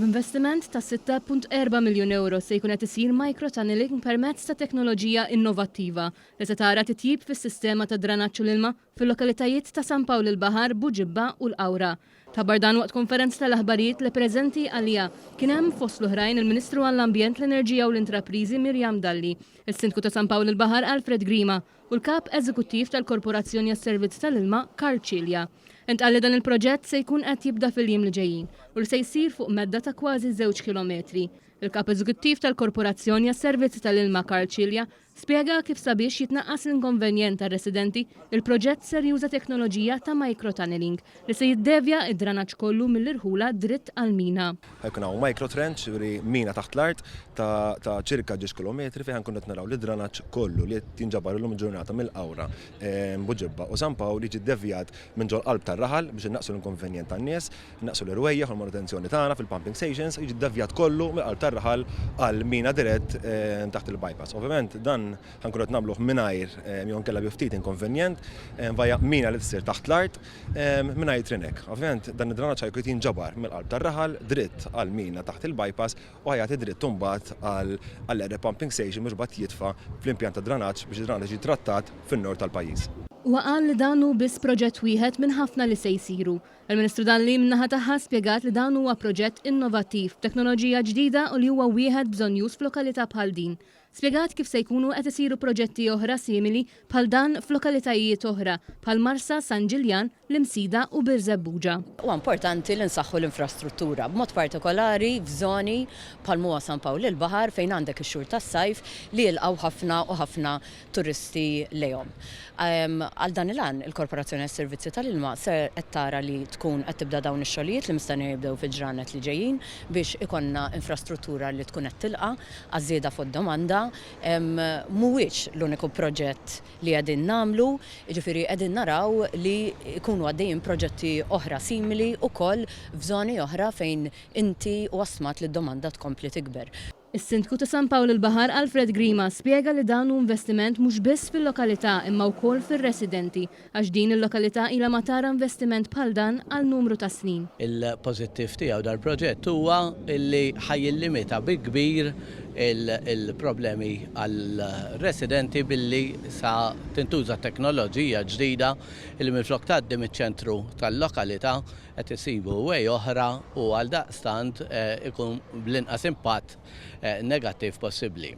B'investiment ta' 6.4 miljun euro se jkun qed isir microtunneling permezz ta' teknoloġija innovattiva li se tara titjib fis-sistema ta' dranaġġ u l-ilma fil-lokalitajiet ta' San Pawl il-Baħar, Buġibba u l-Qawra. Tabar dan waqt konferenza tal-aħbarijiet li preżenti għalija kien hemm fost l-oħrajn il-Ministru għall-Ambjent, l-Enerġija u l-Intrapriżi Mirjam Dalli, il-Sindku ta' San Pawl il-Baħar Alfred Grima u l-Kap Eżekuttiv tal-Korporazzjoni għas-Servizz tal-Ilma Karl Cilja. Intqal li dan il-proġett se jkun qed jibda fil-jiem li ġejjin u li se jsir fuq medda ta' kważi 2 kilometri. Il-Kap Eżekuttiv tal-Korporazzjoni għas-Servizzi tal-Ilma Karl Cilja spjega kif sabiex jitnaqqas l-inkonvenjent tar-residenti il-proġett ser juża teknoloġija ta' microtunneling li se jiddevja id-dranaġġ kollu mill-irħula dritt għall-mina. Ħajkun hawn microtrench, mina taħt l-art ta' ċirka 10 kilometri fejn ħankun qed naraw l-dranaġġ kollu li tinġabar illum il-ġurnata mill-Qawra, Buġibba u San Pawl li jiġi ddevjat minn ġol qalb tar-raħal biex innaqsu l-inkonvenjent tan-nies, innaqsu l-irwejjeħ u l-manutenzjoni tagħna fil-pumping stations, jiġi ddevjat kollu mill-qalb tar-raħal għall-mina dirett taħt il-bypass. Ovvjament dan ħankun qed nagħmluh mingħajr jew kellha bi ftit inkonvenjent via mina li tsir taħt l-art mingħajr trinek. Ovvjament dan id-dranaġġ ħajkun jinġabar mill-qalb tar-raħal dritt għall-mina taħt il-bypass u ħajati dritt imbagħad għall-area pumping station biex bad jitfa' fl-impjant ta' dranaġġ biex id-dranaġġ jiġi trattat fin-nord tal-pajjiż. Waqal li dan hu biss proġett wieħed minn ħafna li se jsiru. Il-Ministru Dalli min-naħa tagħha spjegat li dan huwa proġett innovattiv, teknoloġija ġdida u li huwa wieħed bżonn już f'lokalità bħal din. Spjegat kif se jkunu qed isiru proġetti oħra simili bħal dan f'lokalitajiet oħra bħal Marsa, San Ġiljan, l-Imsida u Birzebbuġa. Huwa importanti li nsaħħu l-infrastruttura b'mod partikolari f'żoni bħal huwa San Pawl il-Baħar fejn għandek ix-xhur tas-sajf li jilqgħu ħafna u ħafna turisti lejhom. Għal dan il-għan il-Korporazzjoni għas-Servizzi tal-Ilma ser qed tara li tkun qed tibda dawn ix-xogħlijiet li mistennija jibdew fil-ġranet li ġejjin biex ikonna infrastruttura li tkun qed tilqa' għażieda fuq domanda. Mhuwiex l-uniku proġett li qegħdin nagħmlu, jiġifieri qegħdin naraw li jkunu għaddejjin proġetti oħra simili wkoll f'żoni oħra fejn inti wasmat li d-domanda tkompli tikber. Is-Sindku ta' San Pawl il-Baħar Alfred Grima spjega li dan hu investiment mhux biss fil-lokalità imma wkoll fir-residenti għax din il-lokalità ilha ma tara investiment bħal dan għal numru ta' snin. Il-pożittiv tiegħu dal-proġett huwa li ħajillimita bi kbir il-problemi għal-residenti billi sa tintuża teknoloġija ġdida li minflok tgħaddi miċ-ċentru tal-lokalità qed isibu wej oħra u għaldaqstant ikun bl-inqas impatt negattiv possibbli.